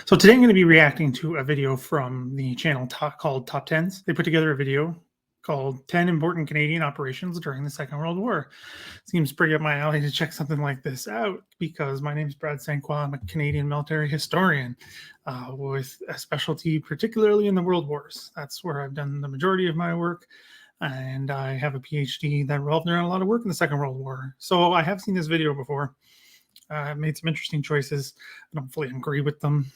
So today I'm going to be reacting to a video from the channel called Top Tens. They put together a video called 10 Important Canadian Operations During the Second World War. Seems pretty up my alley to check something like this out because my name is Brad St. Croix. I'm a Canadian military historian with a specialty particularly in the World Wars. That's where I've done the majority of my work. And I have a PhD that revolved around a lot of work in the Second World War. So I have seen this video before. I've made some interesting choices. I don't fully agree with them.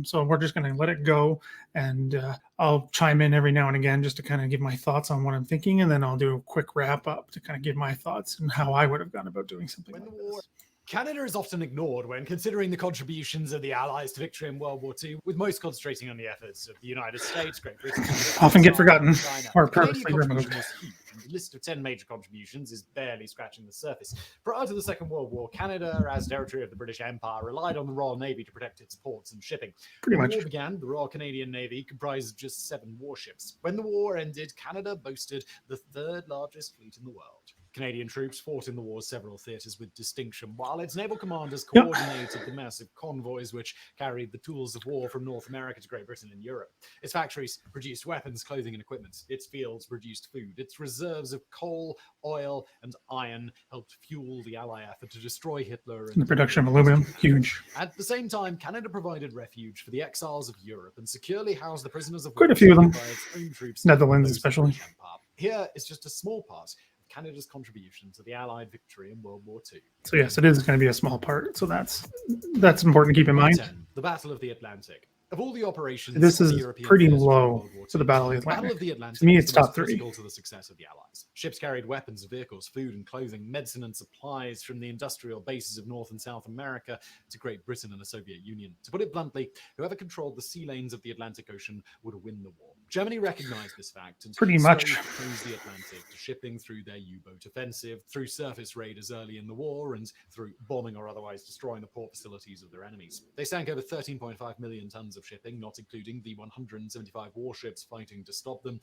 So we're just going to let it go, and I'll chime in every now and again just to kind of give my thoughts on what I'm thinking, and then I'll do a quick wrap up to kind of give my thoughts and how I would have gone about doing something like this. Canada is often ignored when considering the contributions of the Allies to victory in World War II, with most concentrating on the efforts of the United States, Great Britain, often get forgotten China. or purposely removed. The list of 10 major contributions is barely scratching the surface. Prior to the Second World War, Canada, as territory of the British Empire, relied on the Royal Navy to protect its ports and shipping. When the war began, the Royal Canadian Navy comprised just 7 warships. When the war ended, Canada boasted the third largest fleet in the world. Canadian troops fought in the war's several theatres with distinction, while its naval commanders coordinated the massive convoys which carried the tools of war from North America to Great Britain and Europe. Its factories produced weapons, clothing, and equipment. Its fields produced food. Its reserves of coal, oil, and iron helped fuel the Ally effort to destroy Hitler. And the production of aluminum, huge. At the same time, Canada provided refuge for the exiles of Europe and securely housed the prisoners of war. Quite a few of them. By its own troops, Netherlands especially. Here is just a small part Canada's contribution to the Allied victory in World War II. So yes, it is going to be a small part. So that's important to keep in mind. 10, the Battle of the Atlantic. Of all the operations, this is pretty low for the Battle of the Atlantic. To me, it's top 3. To the success of the Allies. Ships carried weapons, vehicles, food and clothing, medicine and supplies from the industrial bases of North and South America to Great Britain and the Soviet Union. To put it bluntly, whoever controlled the sea lanes of the Atlantic Ocean would win the war. Germany recognized this fact and pretty much closed the Atlantic to shipping through their U-boat offensive, through surface raiders early in the war, and through bombing or otherwise destroying the port facilities of their enemies. They sank over 13.5 million tons of shipping, not including the 175 warships fighting to stop them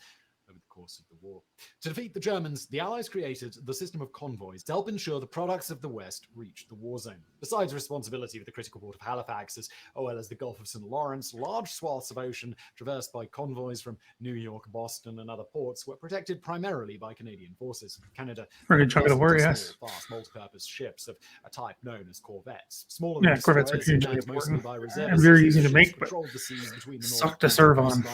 over the course of the war. To defeat the Germans, the Allies created the system of convoys to help ensure the products of the West reached the war zone. Besides responsibility for the critical port of Halifax, as well as the Gulf of St. Lawrence, large swaths of ocean traversed by convoys from New York, Boston, and other ports were protected primarily by Canadian forces. Canada fast multi-purpose ships of a type known as corvettes. Smaller corvettes are hugely important and very easy to make, but suck to serve on.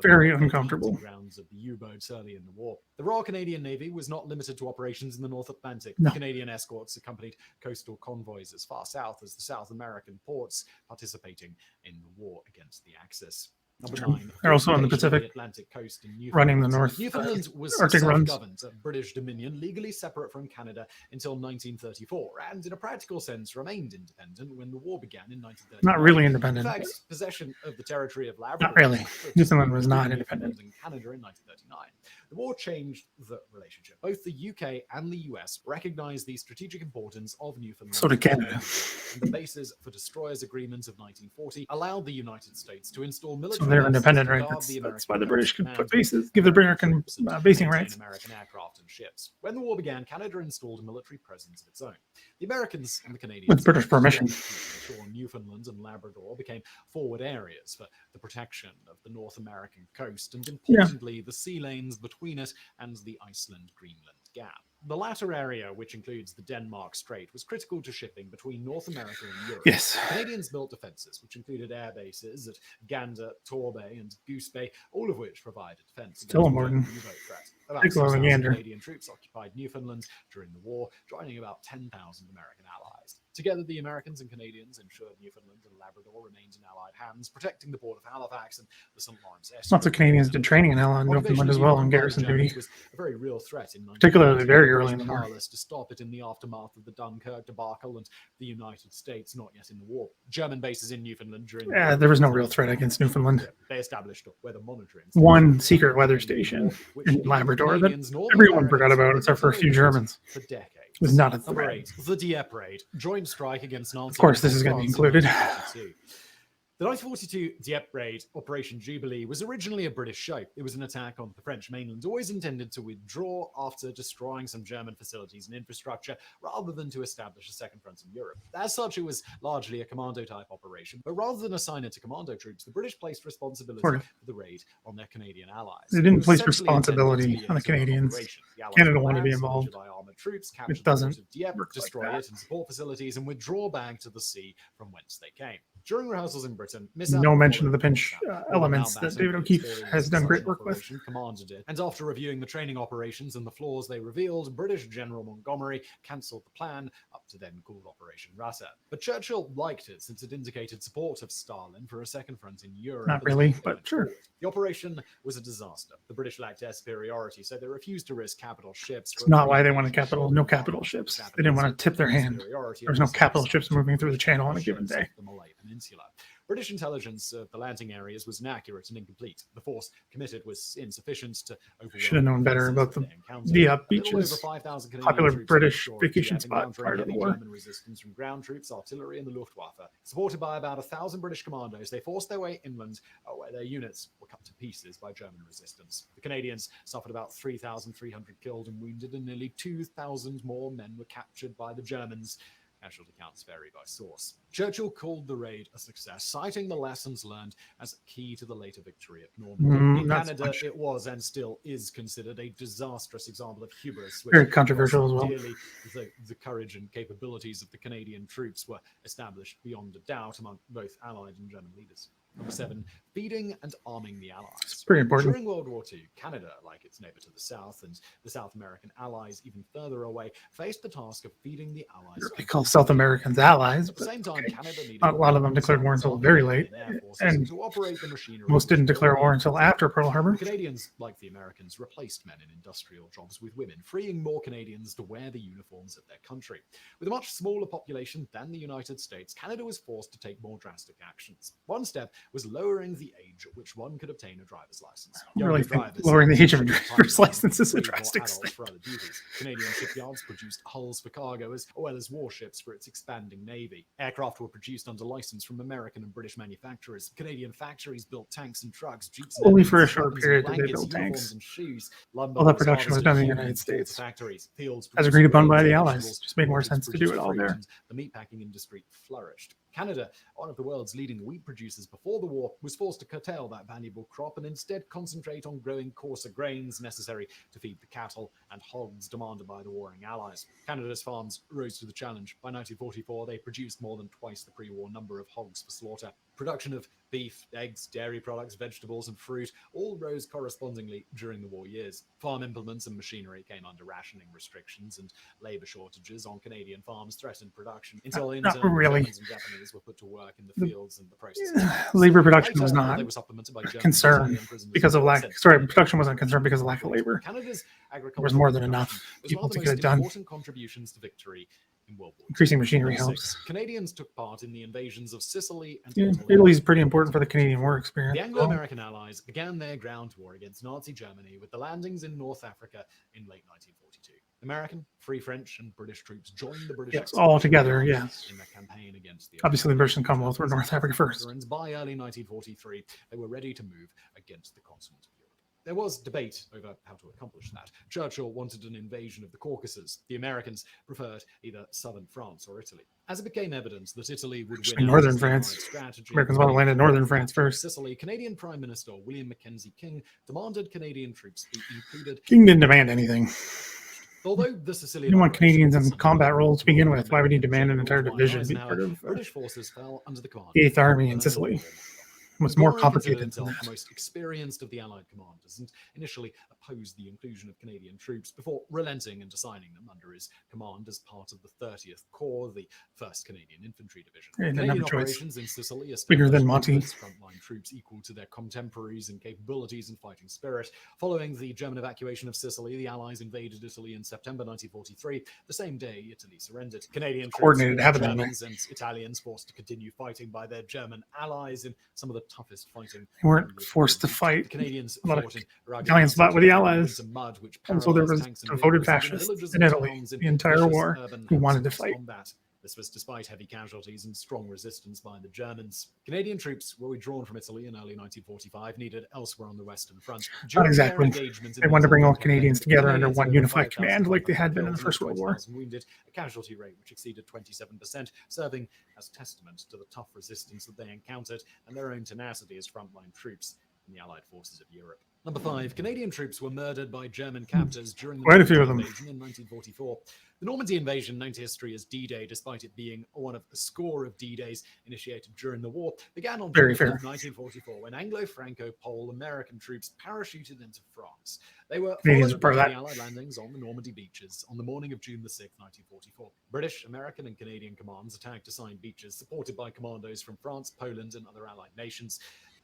Very uncomfortable. Grounds of the U-boats early in the war. The Royal Canadian Navy was not limited to operations in the North Atlantic. No. Canadian escorts accompanied coastal convoys as far south as the South American ports, participating in the war against the Axis. Number 9. They're also on the Pacific, Atlantic coast in running the North Newfoundland was Arctic runs. Governed, a British dominion, legally separate from Canada until 1934, and in a practical sense remained independent when the war began in 1939. Not really independent. In fact, possession of the territory of Labrador. Not really. Newfoundland was not independent. In Canada in 1939. The war changed the relationship. Both the UK and the US recognized the strategic importance of Newfoundland. So did Canada. And the basis for Destroyers Agreement of 1940 allowed the United States to install military. So they're independent, right? That's why the British could put bases, give the American basing rights. American aircraft and ships. When the war began, Canada installed a military presence of its own. The Americans and the Canadians, with British permission, Newfoundland and Labrador became forward areas for the protection of the North American coast, and importantly, the sea lanes between it and the Iceland-Greenland gap. The latter area, which includes the Denmark Strait, was critical to shipping between North America and Europe. Yes. The Canadians built defences, which included air bases at Gander, Torbay, and Goose Bay, all of which provided defence against the U-boat threat. About 6,000 Canadian troops occupied Newfoundland during the war, joining about 10,000 American allies. Together, the Americans and Canadians ensured Newfoundland and Labrador remained in Allied hands, protecting the port of Halifax and the St. Lawrence estuary. Lots of Canadians did training in Newfoundland as well on garrison duty. Was a very real threat in particularly very early in the war. To stop it in the aftermath of the Dunkirk debacle and the United States not yet in the war. German bases in Newfoundland during the war. There was no real threat against Newfoundland. They established weather monitoring. One secret weather station in Labrador that everyone forgot about except for a few Germans. For decades. It was not a threat. 8, the Dieppe raid, joint strike against Nazi. Of course, this is going to be included. The The 1942 Dieppe raid, Operation Jubilee, was originally a British show. It was an attack on the French mainland, always intended to withdraw after destroying some German facilities and infrastructure, rather than to establish a second front in Europe. As such, it was largely a commando-type operation, but rather than assign it to commando troops, the British placed responsibility for the raid on their Canadian allies. They didn't place responsibility on the Canadians. Canada wanted to be involved. Armored troops, capture it doesn't of Dieppe, destroy it and support facilities, and withdraw back to the sea from whence they came. During rehearsals in Britain, no mention of the pinch elements that David O'Keefe has done great work with. Commanded it. And after reviewing the training operations and the flaws they revealed, British General Montgomery cancelled the plan, up to then called Operation Razer. But Churchill liked it since it indicated support of Stalin for a second front in Europe. Not really, but sure. The operation was a disaster. The British lacked air superiority, so they refused to risk capital ships. It's not why they wanted no capital ships. They didn't want to tip their hand. There was no capital ships moving through the channel on a given day. The Malay Peninsula. British intelligence of the landing areas was inaccurate and incomplete. The force committed was insufficient to overwhelm. Should have known better about the Dieppe beaches, popular British vacation spot prior to the war. German resistance from ground troops, artillery, and the Luftwaffe. Supported by about 1,000 British commandos, they forced their way inland, where their units were cut to pieces by German resistance. The Canadians suffered about 3,300 killed and wounded, and nearly 2,000 more men were captured by the Germans. Casualty counts vary by source. Churchill called the raid a success, citing the lessons learned as key to the later victory at Normandy. In Canada, it was and still is considered a disastrous example of hubris. Very controversial as well. Clearly, the courage and capabilities of the Canadian troops were established beyond a doubt among both Allied and German leaders. Number 7, feeding and arming the Allies. It's pretty important. During World War II, Canada, like its neighbor to the south, and the South American allies even further away, faced the task of feeding the Allies. We call South Americans allies, at the same time, Canada needed not a lot of them declared war until very late, and to operate the machinery. Most didn't declare war until after Pearl Harbor. The Canadians, like the Americans, replaced men in industrial jobs with women, freeing more Canadians to wear the uniforms of their country. With a much smaller population than the United States, Canada was forced to take more drastic actions. One step was lowering the age at which one could obtain a driver's license. You really think lowering the age of a driver's license is a drastic step? Canadian shipyards produced hulls for cargo as well as warships for its expanding navy. Aircraft were produced under license from American and British manufacturers. Canadian factories built tanks and trucks, jeeps, and only for a short period did they build tanks. And shoes. All that production was done in the United States, factories, fields, as agreed upon by the Allies. Just made more sense to do it all there. The meatpacking industry flourished. Canada, one of the world's leading wheat producers before the war, was forced to curtail that valuable crop and instead concentrate on growing coarser grains necessary to feed the cattle and hogs demanded by the warring Allies. Canada's farms rose to the challenge. By 1944, they produced more than twice the pre-war number of hogs for slaughter. Production of beef, eggs, dairy products, vegetables, and fruit all rose correspondingly during the war years. Farm implements and machinery came under rationing restrictions, and labor shortages on Canadian farms threatened production until not really. Germans and Japanese were put to work in the fields and the process. Labor production was not a concern because of lack. Sorry, production wasn't a concern because of lack of labor. Canada's agriculture there was more than enough people to get it done. Important contributions to victory in World War II. Increasing machinery helps. Canadians took part in the invasions of Sicily and Italy is pretty important for the Canadian war experience. The Anglo-American Allies began their ground war against Nazi Germany with the landings in North Africa in late 1942. American, Free French, and British troops joined the British all together, yes. in their campaign against the obviously the British and Commonwealth were North Africa first. By early 1943, they were ready to move against the continent of Europe. There was debate over how to accomplish that. Churchill wanted an invasion of the Caucasus. The Americans preferred either southern France or Italy. As it became evident that Italy would win northern France, Americans want to land in northern France first. Sicily, Canadian Prime Minister William Mackenzie King demanded Canadian troops be included. King didn't demand anything. Although the Sicilian you want Canadians in combat roles to begin with. Why would you demand an entire division be part of British forces fell under the command the 8th Army in Sicily? It was more complicated than that. The most experienced of the Allied commanders, and initially opposed the inclusion of Canadian troops before relenting and assigning them under his command as part of the 30th Corps, the 1st Canadian Infantry Division. Canadian operations in Sicily bigger than Monty. Frontline troops equal to their contemporaries in capabilities and fighting spirit. Following the German evacuation of Sicily, the Allies invaded Italy in September 1943. The same day, Italy surrendered. Canadian troops, Germans and Italians forced to continue fighting by their German allies in some of the toughest fighting. They weren't forced to fight. Canadians a lot of Italians fought with the Allies. And so there was devoted fascists in Italy the entire war who wanted to fight. This was despite heavy casualties and strong resistance by the Germans. Canadian troops were withdrawn from Italy in early 1945, needed elsewhere on the Western Front. Not exactly. They wanted to bring all Canadians together under one unified command like they had been in the First World War. Wounded, a casualty rate which exceeded 27%, serving as testament to the tough resistance that they encountered and their own tenacity as frontline troops in the Allied forces of Europe. Number 5. Canadian troops were murdered by German captors during the Normandy invasion in 1944. The Normandy invasion, known to history as D-Day, despite it being one of a score of D-Days initiated during the war, began on June 1944 when Anglo-Franco-Pole-American troops parachuted into France. They were followed by the Allied landings on the Normandy beaches on the morning of June 6, 1944. British, American, and Canadian commands attacked assigned beaches, supported by commandos from France, Poland, and other Allied nations.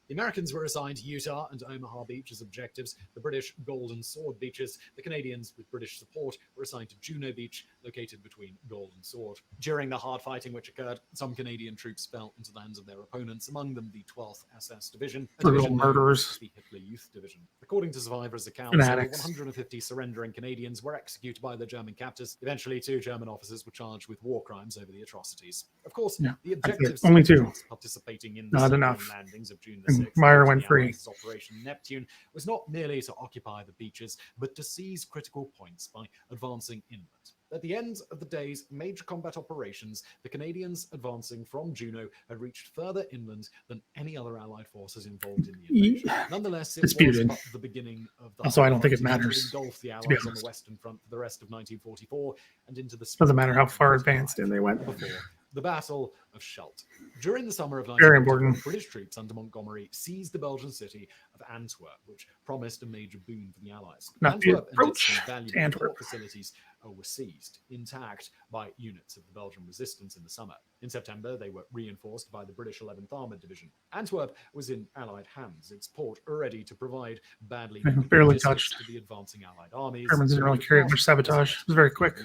The Americans were assigned Utah and Omaha Beach as objectives, the British Golden Sword beaches. The Canadians, with British support, were assigned to Juno Beach, located between Golden Sword. During the hard fighting which occurred, some Canadian troops fell into the hands of their opponents, among them the 12th SS Division, a division murderers. The Hitler Youth Division. According to survivors' accounts, 150 surrendering Canadians were executed by their German captors. Eventually, 2 German officers were charged with war crimes over the atrocities. Of course, the objectives only 2 participating in not the enough. Landings of June Meyer went free. Operation Neptune was not merely to occupy the beaches, but to seize critical points by advancing inland. At the end of the day's major combat operations, the Canadians advancing from Juneau had reached further inland than any other Allied forces involved in the invasion. Nonetheless, it was but the beginning of the also, I don't think it matters. Engulfed the Allies on the Western Front for the rest of 1944 and into the doesn't matter how far advanced in they went. Before the Battle of Scheldt. During the summer of 1944, British troops under Montgomery seized the Belgian city of Antwerp, which promised a major boon for the Allies. Antwerp and its valuable port facilities were seized intact by units of the Belgian resistance in the summer. In September, they were reinforced by the British 11th Armoured Division. Antwerp was in Allied hands, its port ready to provide badly barely touched to the advancing Allied armies. Germans didn't really carry much sabotage. It was very quick.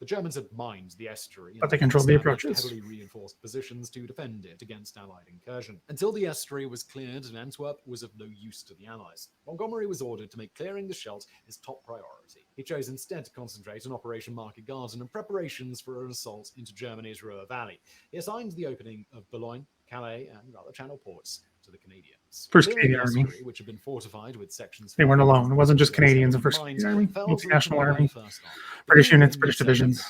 The Germans had mined the estuary, but they controlled the approaches. Heavily reinforced positions to defend it against Allied incursion. Until the estuary was cleared and Antwerp was of no use to the Allies, Montgomery was ordered to make clearing the Scheldt his top priority. He chose instead to concentrate on Operation Market Garden and preparations for an assault into Germany's Ruhr Valley. He assigned the opening of Boulogne, Calais, and other channel ports to the Canadians. First Canadian Army, which had been fortified with sections. They weren't alone. It wasn't just Canadians and First Canadian Army. Multinational Army, British units, British divisions,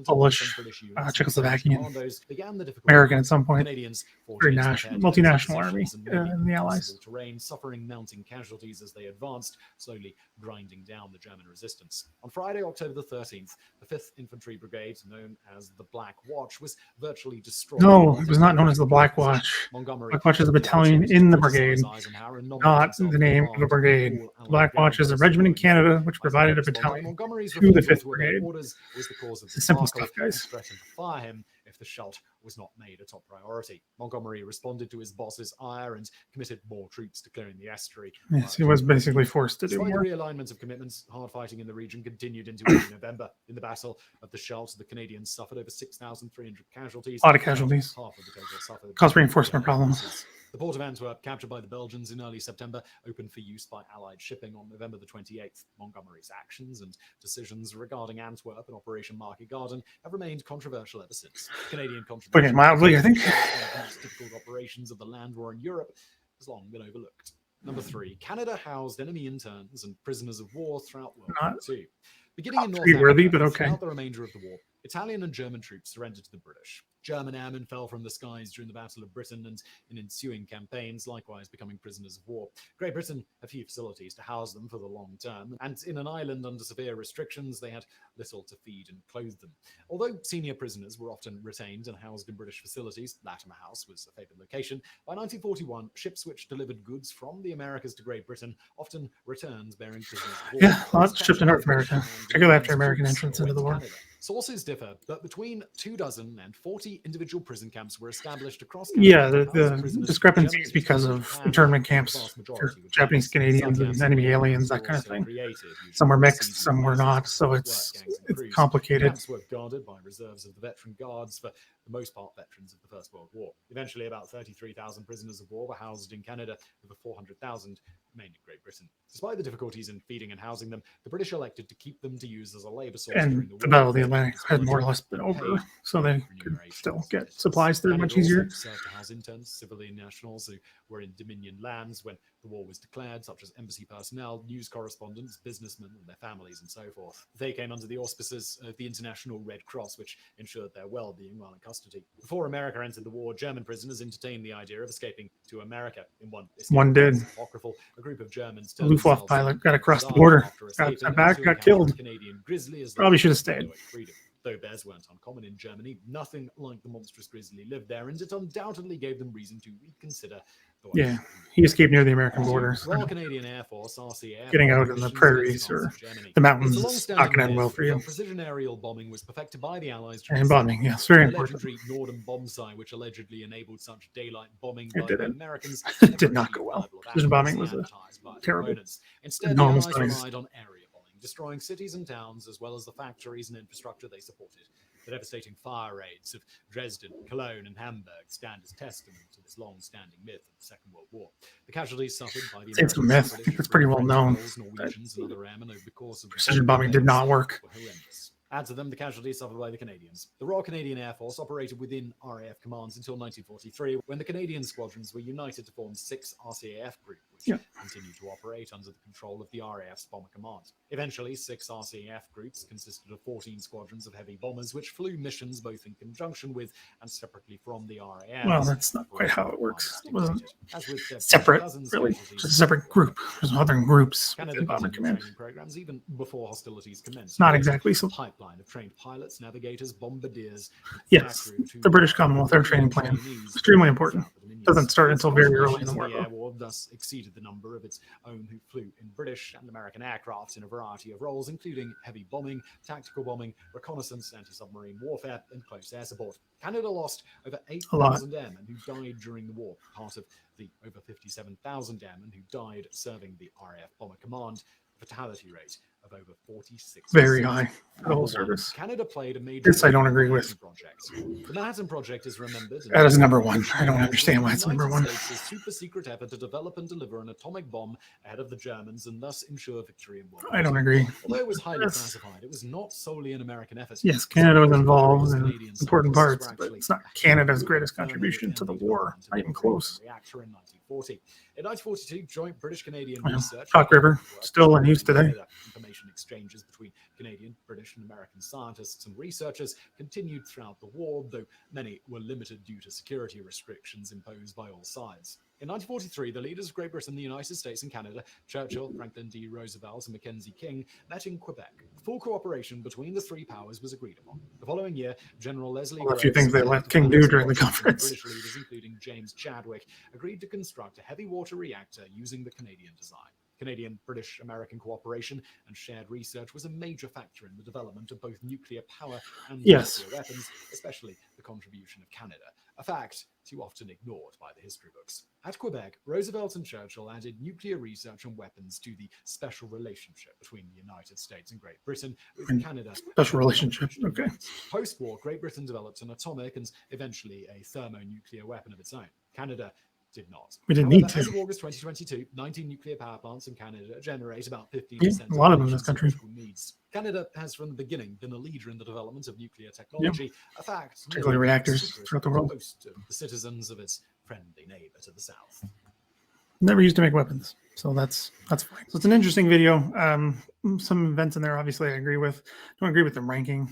Polish, Czechoslovakian, American at some point. Very national, multinational army in the Allies. Terrain, suffering mounting casualties as they advanced, slowly grinding down the German resistance. On Friday, October the 13th, the 5th Infantry Brigade, known as the Black Watch, was virtually destroyed. No, it was not known as the Black Watch. Black Watch is a battalion in the brigade, not the name of a brigade. The Black Watch is a regiment in Canada which provided a battalion to the 5th Brigade. It's simple stuff, guys. Threatened to fire him if the Scheldt was not made a top priority. Montgomery responded to his boss's ire and committed more troops to clearing the estuary. Yes, he was basically forced to do more. The realignment of commitments, hard fighting in the region continued into early November. In the Battle of the Scheldt, the Canadians suffered over 6,300 casualties. A lot of casualties. Half of the total suffered. Caused reinforcement problems. The port of Antwerp, captured by the Belgians in early September, opened for use by Allied shipping on November the 28th. Montgomery's actions and decisions regarding Antwerp and Operation Market Garden have remained controversial ever since. Canadian contribution mildly, I think. The most difficult operations of the land war in Europe has long been overlooked. Number 3, Canada housed enemy interns and prisoners of war throughout World War II. Beginning in North Africa, throughout the remainder of the war, Italian and German troops surrendered to the British. German airmen fell from the skies during the Battle of Britain and in ensuing campaigns, likewise becoming prisoners of war. Great Britain had few facilities to house them for the long term, and in an island under severe restrictions, they had little to feed and clothe them. Although senior prisoners were often retained and housed in British facilities, Latimer House was a favoured location. By 1941, ships which delivered goods from the Americas to Great Britain often returned bearing prisoners of war. Yeah, lots shipped to North America, particularly after American entrance into the war. Sources differ, but between 24 and 40 individual prison camps were established across Canada. Yeah, the discrepancy is because of internment camps for Japanese Canadians and enemy aliens, that kind of thing. Some were mixed, some were not, so it's complicated. Camps were guarded by reserves of the veteran guards, for the most part veterans of the First World War. Eventually, about 33,000 prisoners of war were housed in Canada, over 400,000 remained in Great Britain. Despite the difficulties in feeding and housing them, the British elected to keep them to use as a labour source And during the the war. Battle of the Atlantic had more or less been over, so they could still get supplies through much easier. Served to house interns, civilian nationals who were in Dominion lands when the war was declared, such as embassy personnel, news correspondents, businessmen, and their families, and so forth. They came under the auspices of the International Red Cross, which ensured their well-being while in custody. Before America entered the war, German prisoners entertained the idea of escaping to America. In one did. Apocryphal, a group of Germans A Luftwaffe pilot got across the border, got sent back, got killed. Canadian grizzly as Probably should have stayed. Freedom. Though bears weren't uncommon in Germany, nothing like the monstrous grizzly lived there, and it undoubtedly gave them reason to reconsider. Yeah, he escaped near the American border. Royal Canadian Air Force, RCAF, getting out in the prairies or the mountains is not going to end well for you. Precision aerial bombing was perfected by the Allies. And bombing, yes, very important. The legendary Norden bomb sight, which allegedly enabled such daylight bombing by the Americans, it did not go well. Precision bombing was terrible. Instead, the Allies relied on area bombing, destroying cities and towns as well as the factories and infrastructure they supported. The devastating fire raids of Dresden, Cologne, and Hamburg stand as testament to this long-standing myth of the Second World War. The casualties suffered by the it's a myth. I think it's pretty well known. Precision bombing did not work. Add to them the casualties suffered by the Canadians. The Royal Canadian Air Force operated within RAF commands until 1943, when the Canadian squadrons were united to form 6 RCAF group, which continued to operate under the control of the RAF's bomber command. Eventually, 6 RCAF groups consisted of 14 squadrons of heavy bombers, which flew missions both in conjunction with and separately from the RAF. Well, that's not quite how it works. It wasn't separate, really. Just a separate group. There's other groups within Bomber Command. Programs even before hostilities commenced. Not exactly so. Pipeline of trained pilots, navigators, bombardiers. Yes, the British Commonwealth Air Training Plan. Extremely important. Doesn't start until very early in the war. The air war thus exceeded the number of its own who flew in British and American aircraft in a variety of roles, including heavy bombing, tactical bombing, reconnaissance, anti-submarine warfare, and close air support. Canada lost over 8,000 airmen who died during the war, part of the over 57,000 airmen who died serving the RAF Bomber Command, a fatality rate of over 46%. Very high for the whole service. Canada played a major this I don't agree with. The Manhattan Project is remembered. That is number one. I don't understand why it's number one. A super secret effort to develop and deliver an atomic bomb ahead of the Germans and thus ensure victory in World War II. I don't agree. Although it was highly classified, it was not solely an American effort. Yes, Canada was involved in important parts, but it's not Canada's greatest contribution to the war. Not even close. Reactor in 1940. In 1942, joint British-Canadian research. Chalk River, still in use today. Information exchanges between Canadian, British, and American scientists and researchers continued throughout the war, though many were limited due to security restrictions imposed by all sides. In 1943, the leaders of Great Britain, the United States, and Canada, Churchill, Franklin D. Roosevelt, and Mackenzie King, met in Quebec. Full cooperation between the three powers was agreed upon. The following year, General Leslie a few things they let King do during the conference. British leaders, including James Chadwick, agreed to construct a heavy water reactor using the Canadian design. Canadian, British, American cooperation and shared research was a major factor in the development of both nuclear power and nuclear weapons, especially the contribution of Canada, a fact too often ignored by the history books. At Quebec, Roosevelt and Churchill added nuclear research and weapons to the special relationship between the United States and Great Britain, with Canada. Special relationship, okay. Post-war, Great Britain developed an atomic and eventually a thermonuclear weapon of its own. Canada did not. We didn't need to. As of August 2022, 19 nuclear power plants in Canada generate about 15% a lot of them in this country. Needs. Canada has from the beginning been a leader in the development of nuclear technology, a fact particularly reactors throughout the world. Most of the citizens of its friendly neighbor to the south. Never used to make weapons, so that's fine. So it's an interesting video. Some events in there, obviously, I agree with. Don't agree with the ranking.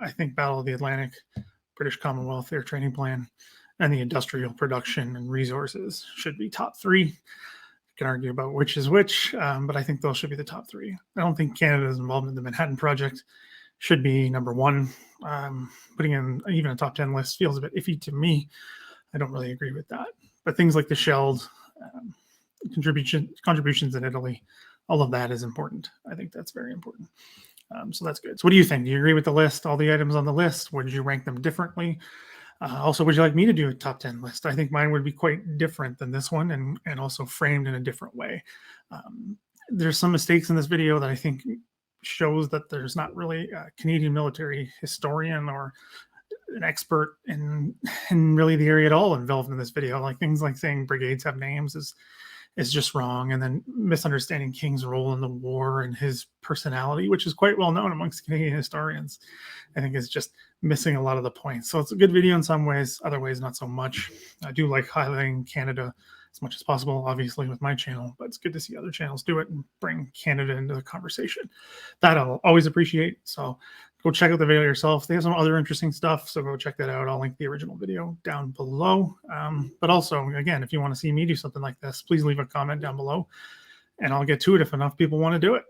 I think Battle of the Atlantic, British Commonwealth Air Training Plan, and the industrial production and resources should be top 3. You can argue about which is which, but I think those should be the top 3. I don't think Canada's involvement in the Manhattan Project should be number 1. Putting in even a top 10 list feels a bit iffy to me. I don't really agree with that. But things like the Scheldt, contributions in Italy, all of that is important. I think that's very important. So that's good. So what do you think? Do you agree with the list, all the items on the list? Would you rank them differently? Also, would you like me to do a top 10 list? I think mine would be quite different than this one and also framed in a different way. There's some mistakes in this video that I think shows that there's not really a Canadian military historian or an expert in really the area at all involved in this video. Like things like saying brigades have names is is just wrong. And then misunderstanding King's role in the war and his personality, which is quite well known amongst Canadian historians, I think is just missing a lot of the points. So it's a good video in some ways, other ways not so much. I do like highlighting Canada as much as possible, obviously, with my channel, but it's good to see other channels do it and bring Canada into the conversation. That I'll always appreciate. So go check out the video yourself. They have some other interesting stuff, so go check that out. I'll link the original video down below. But also, again, if you want to see me do something like this, please leave a comment down below, and I'll get to it if enough people want to do it.